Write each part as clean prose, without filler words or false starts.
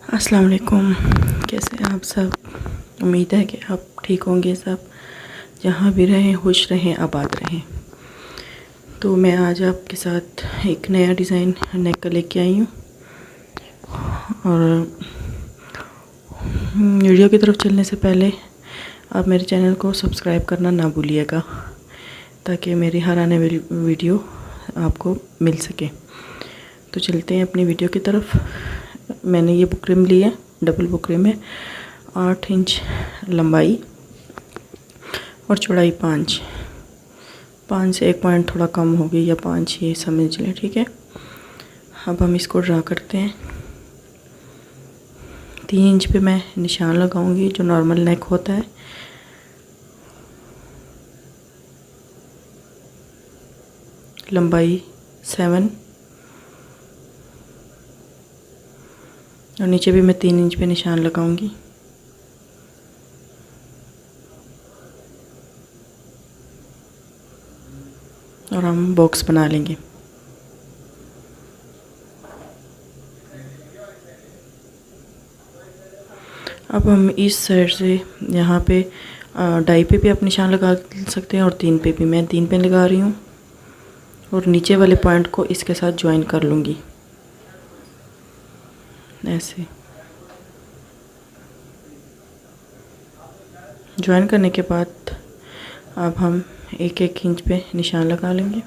अस्सलाम वालेकुम। कैसे हैं आप सब? उम्मीद है कि आप ठीक होंगे सब, जहाँ भी रहें खुश रहें आबाद रहें। तो मैं आज आपके साथ एक नया डिज़ाइन नेक का लेके आई हूँ और वीडियो की तरफ चलने से पहले आप मेरे चैनल को सब्सक्राइब करना ना भूलिएगा, ताकि मेरी हर आने वाली वीडियो आपको मिल सके। तो चलते हैं अपनी वीडियो की तरफ। मैंने ये बुकरम ली है, डबल बुकरम है, 8 इंच लंबाई और चौड़ाई 5 से 1 पॉइंट थोड़ा कम हो गई या 5 ये समझ लें, ठीक है। अब हम इसको ड्रा करते हैं। 3 इंच पे मैं निशान लगाऊंगी जो नॉर्मल नेक होता है। लंबाई 7 और नीचे भी मैं 3 इंच पे निशान लगाऊंगी। और हम बॉक्स बना लेंगे। अब हम इस साइड से यहाँ पे डाई पे भी आप निशान लगा सकते हैं और 3 पे भी। मैं 3 पे लगा रही हूँ और नीचे वाले पॉइंट को इसके साथ ज्वाइन कर लूँगी ऐसे। ज्वाइन करने के बाद अब हम 1-1 इंच पे निशान लगा लेंगे।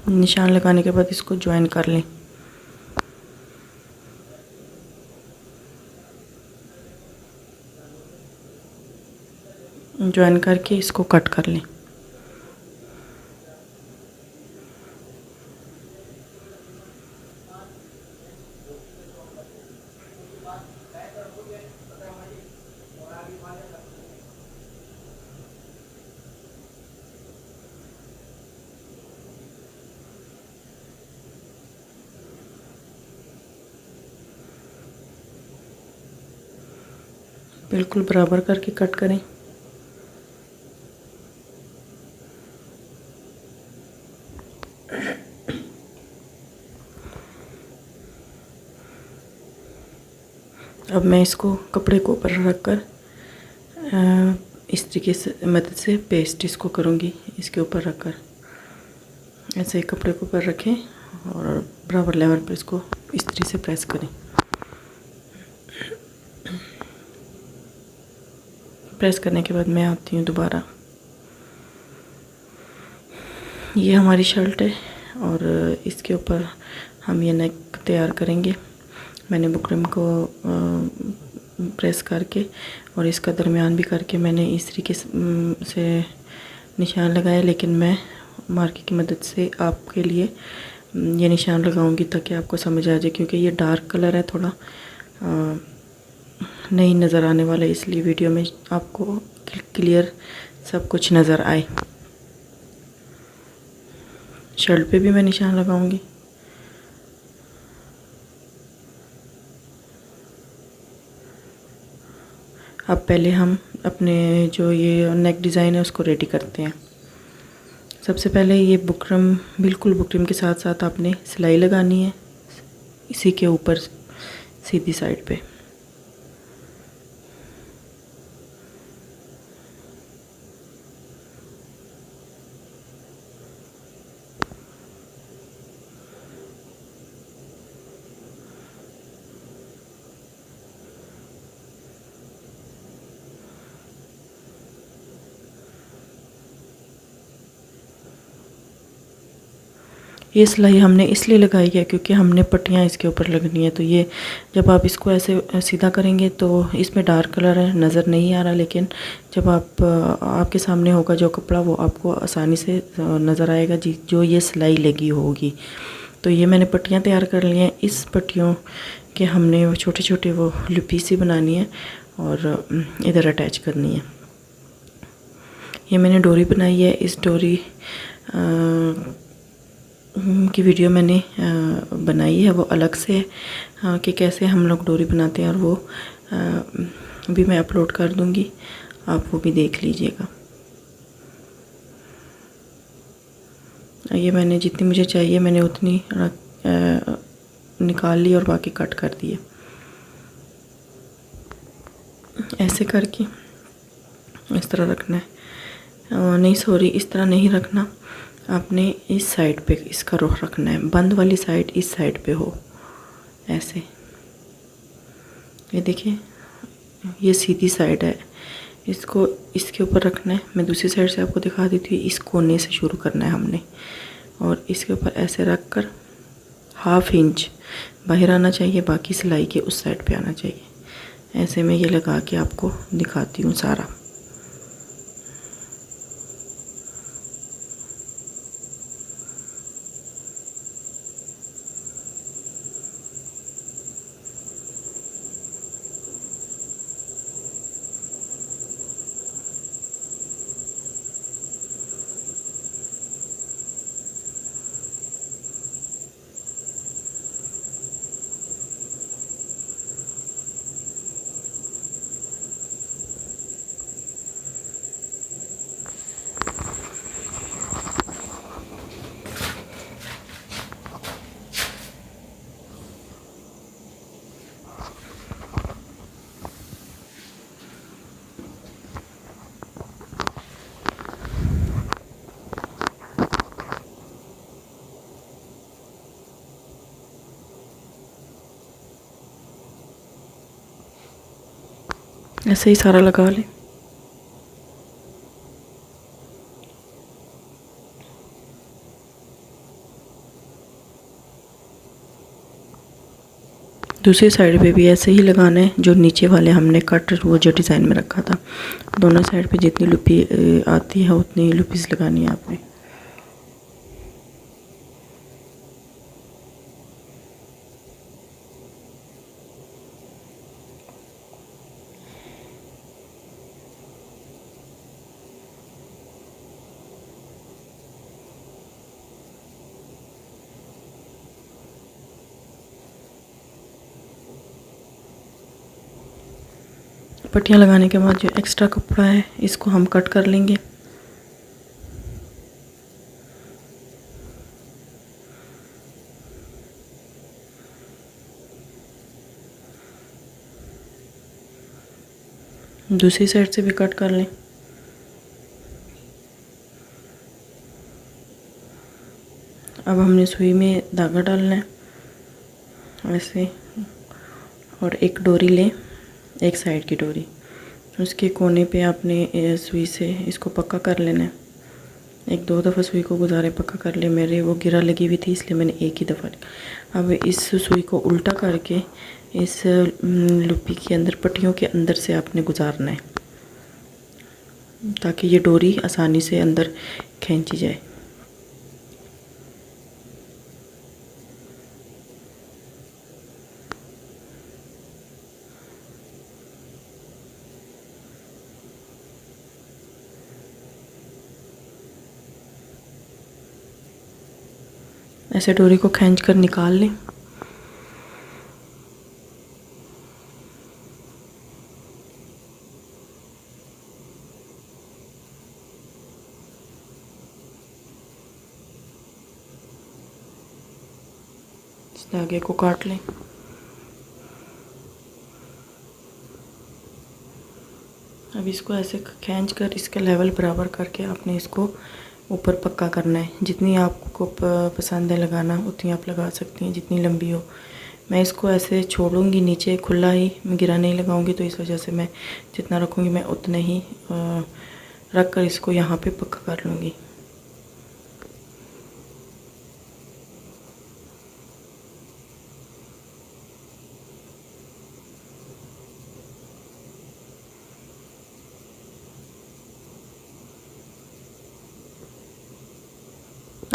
निशान लगाने के बाद इसको ज्वाइन कर लें। ज्वाइन करके इसको कट कर लें। बिल्कुल बराबर करके कट करें। अब मैं इसको कपड़े को ऊपर रख कर इस तरीके से मदद से पेस्ट इसको करूँगी। इसके ऊपर रख कर ऐसे कपड़े को ऊपर रखें और बराबर लेवल पर इसको इस तरीके से प्रेस करें। प्रेस करने के बाद मैं आती हूँ दोबारा। ये हमारी शर्ट है और इसके ऊपर हम ये नेक तैयार करेंगे। मैंने बुकरम को प्रेस करके और इसका दरमियान भी करके मैंने इस तरीके से निशान लगाया, लेकिन मैं मार्के की मदद से आपके लिए ये निशान लगाऊंगी ताकि आपको समझ आ जाए, क्योंकि ये डार्क कलर है, थोड़ा नहीं नज़र आने वाला है, इसलिए वीडियो में आपको क्लियर सब कुछ नज़र आए। शर्ट पे भी मैं निशान लगाऊंगी। अब पहले हम अपने जो ये नेक डिज़ाइन है उसको रेडी करते हैं। सबसे पहले ये बुकरम, बिल्कुल बुकरम के साथ साथ आपने सिलाई लगानी है इसी के ऊपर सीधी साइड पे। ये सिलाई हमने इसलिए लगाई है क्योंकि हमने पट्टियाँ इसके ऊपर लगनी है। तो ये जब आप इसको ऐसे सीधा करेंगे तो इसमें डार्क कलर है, नज़र नहीं आ रहा, लेकिन जब आपके सामने होगा जो कपड़ा वो आपको आसानी से नज़र आएगा जी, जो ये सिलाई लगी होगी। तो ये मैंने पट्टियाँ तैयार कर ली हैं। इस पट्टियों के हमने छोटे छोटे वो लुपी सी बनानी है और इधर अटैच करनी है। ये मैंने डोरी बनाई है। इस डोरी की वीडियो मैंने बनाई है, वो अलग से कि कैसे हम लोग डोरी बनाते हैं, और वो भी मैं अपलोड कर दूँगी, आप वो भी देख लीजिएगा। ये मैंने जितनी मुझे चाहिए मैंने उतनी निकाल ली और बाकी कट कर दिए। ऐसे करके इस तरह रखना है, नहीं सॉरी इस तरह नहीं रखना, आपने इस साइड पे इसका रुख रखना है, बंद वाली साइड इस साइड पे हो, ऐसे। ये देखिए ये सीधी साइड है, इसको इसके ऊपर रखना है। मैं दूसरी साइड से आपको दिखा देती हूँ। इस कोने से शुरू करना है हमने, और इसके ऊपर ऐसे रख कर 1/2 इंच बाहर आना चाहिए, बाकी सिलाई के उस साइड पे आना चाहिए। ऐसे मैं ये लगा के आपको दिखाती हूँ सारा। ऐसे ही सारा लगा लें। दूसरी साइड पे भी ऐसे ही लगाना है, जो नीचे वाले हमने कट वो जो डिज़ाइन में रखा था, दोनों साइड पे जितनी लुपी आती है उतनी लुपीस लगानी है आपने। पट्टियाँ लगाने के बाद जो एक्स्ट्रा कपड़ा है इसको हम कट कर लेंगे। दूसरी साइड से भी कट कर लें। अब हमने सुई में धागा डालना है ऐसे, और एक डोरी लें, एक साइड की डोरी, उसके कोने पे आपने सुई से इसको पक्का कर लेना है। 1-2 दफ़ा सुई को गुजारे पक्का कर ले। मेरे वो गिरा लगी हुई थी इसलिए मैंने एक ही दफ़ा। अब इस सुई को उल्टा करके इस लुपी के अंदर, पट्टियों के अंदर से आपने गुजारना है, ताकि ये डोरी आसानी से अंदर खींची जाए। ऐसे डोरी को खींच कर निकाल लें। इस धागे को काट लें। अब इसको ऐसे खींच कर इसका लेवल बराबर करके आपने इसको ऊपर पक्का करना है। जितनी आपको पसंद है लगाना उतनी आप लगा सकती हैं, जितनी लंबी हो। मैं इसको ऐसे छोड़ूंगी नीचे खुला ही, मैं गिरा नहीं लगाऊंगी, तो इस वजह से मैं जितना रखूंगी मैं उतने ही रख कर इसको यहाँ पे पक्का कर लूँगी।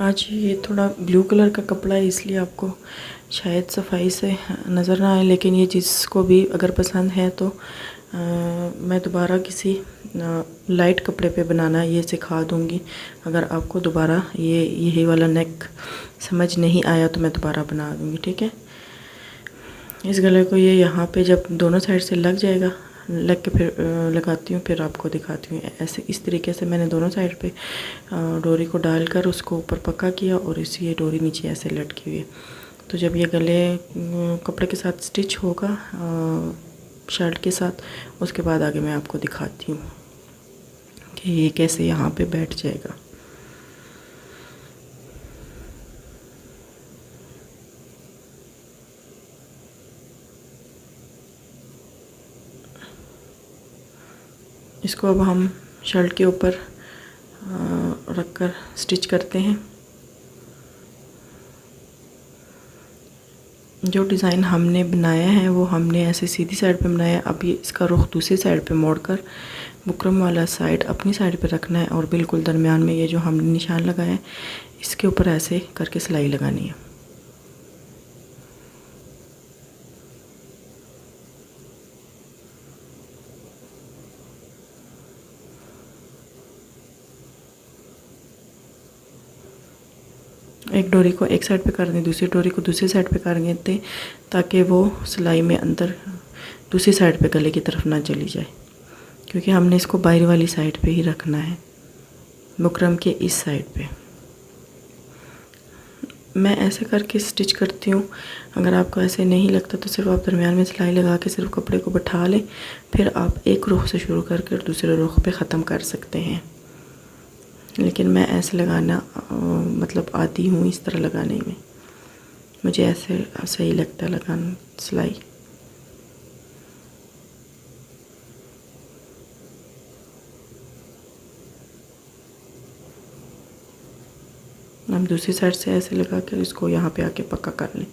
आज ये थोड़ा ब्लू कलर का कपड़ा है इसलिए आपको शायद सफाई से नज़र ना आए, लेकिन ये जिसको भी अगर पसंद है तो मैं दोबारा किसी लाइट कपड़े पे बनाना ये सिखा दूँगी। अगर आपको दोबारा यही वाला नेक समझ नहीं आया तो मैं दोबारा बना दूँगी, ठीक है। इस गले को ये यहाँ पे जब दोनों साइड से लग जाएगा, लग के फिर लगाती हूँ, फिर आपको दिखाती हूँ। ऐसे इस तरीके से मैंने दोनों साइड पे डोरी को डालकर उसको ऊपर पक्का किया और इसी ये डोरी नीचे ऐसे लटकी हुई है। तो जब ये गले कपड़े के साथ स्टिच होगा शर्ट के साथ, उसके बाद आगे मैं आपको दिखाती हूँ कि ये कैसे यहाँ पे बैठ जाएगा। इसको अब हम शर्ट के ऊपर रखकर स्टिच करते हैं। जो डिज़ाइन हमने बनाया है वो हमने ऐसे सीधी साइड पे बनाया। अब ये इसका रुख दूसरी साइड पे मोड़कर बुकरम वाला साइड अपनी साइड पे रखना है और बिल्कुल दरमियान में ये जो हमने निशान लगाया है इसके ऊपर ऐसे करके सिलाई लगानी है। एक डोरी को एक साइड पे कर दें, दूसरी डोरी को दूसरी साइड पे कर दें ताकि वो सिलाई में अंदर दूसरी साइड पे गले की तरफ ना चली जाए, क्योंकि हमने इसको बाहर वाली साइड पे ही रखना है, बुकरम के इस साइड पे। मैं ऐसे करके स्टिच करती हूँ। अगर आपको ऐसे नहीं लगता तो सिर्फ आप दरमियान में सिलाई लगा के सिर्फ कपड़े को बैठा लें, फिर आप एक रुख से शुरू करके दूसरे रुख पे ख़त्म कर सकते हैं। लेकिन मैं ऐसे लगाना मतलब आती हूँ इस तरह लगाने में, मुझे ऐसे सही लगता है लगाना सिलाई। हम दूसरी साइड से ऐसे लगा कर इसको यहाँ पे आके पक्का कर लें।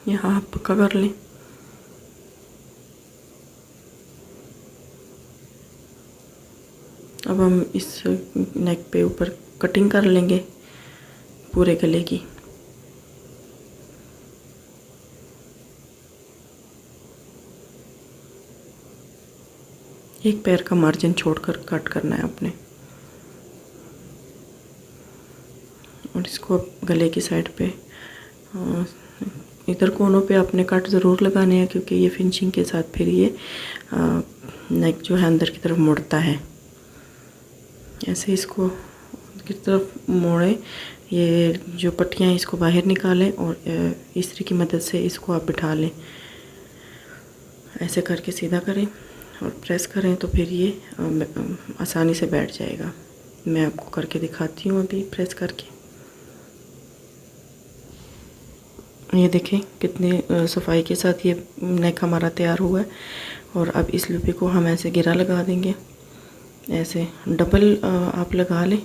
यहाँ आप पक्का कर लें। अब हम इस नेक पे ऊपर कटिंग कर लेंगे पूरे गले की। एक पैर का मार्जिन छोड़कर कट करना है अपने, और इसको गले की साइड पे इधर कोनों पे अपने कट ज़रूर लगाने हैं, क्योंकि ये फिनिशिंग के साथ फिर ये नेक जो है अंदर की तरफ मुड़ता है। ऐसे इसको की तरफ मोड़े, ये जो पट्टियाँ हैं इसको बाहर निकालें और इस्त्री की मदद से इसको आप बिठा लें। ऐसे करके सीधा करें और प्रेस करें तो फिर ये आसानी से बैठ जाएगा। मैं आपको करके दिखाती हूँ अभी प्रेस करके। ये देखें कितनी सफाई के साथ ये नेक हमारा तैयार हुआ है। और अब इस लूपी को हम ऐसे गिरा लगा देंगे, ऐसे डबल आप लगा लें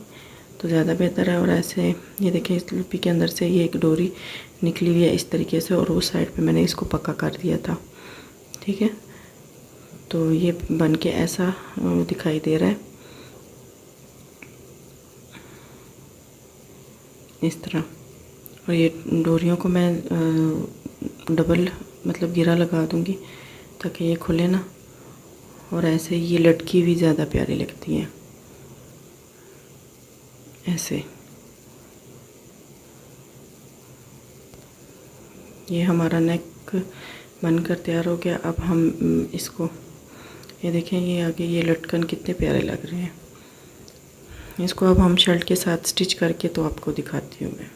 तो ज़्यादा बेहतर है। और ऐसे ये देखें इस लूपी के अंदर से ये एक डोरी निकली हुई है इस तरीके से, और उस साइड पे मैंने इसको पक्का कर दिया था, ठीक है। तो ये बन के ऐसा दिखाई दे रहा है इस तरह। और ये डोरियों को मैं डबल मतलब गिरा लगा दूंगी ताकि ये खुले ना, और ऐसे ये लटकी हुई ज़्यादा प्यारी लगती हैं ऐसे। ये हमारा नेक बनकर तैयार हो गया। अब हम इसको ये देखें, ये आगे ये लटकन कितने प्यारे लग रहे हैं। इसको अब हम शर्ट के साथ स्टिच करके तो आपको दिखाती हूँ मैं।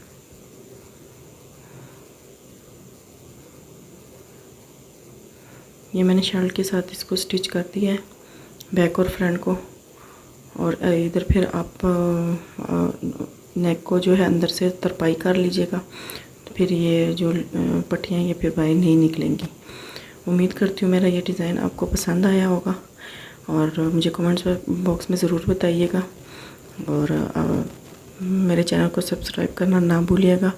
ये मैंने शर्ट के साथ इसको स्टिच कर दिया है, बैक और फ्रंट को। और इधर फिर आप नेक को जो है अंदर से तरपाई कर लीजिएगा, तो फिर ये जो पट्टियाँ ये फिर बाहर नहीं निकलेंगी। उम्मीद करती हूँ मेरा ये डिज़ाइन आपको पसंद आया होगा, और मुझे कमेंट्स बॉक्स में ज़रूर बताइएगा। और मेरे चैनल को सब्सक्राइब करना ना भूलिएगा।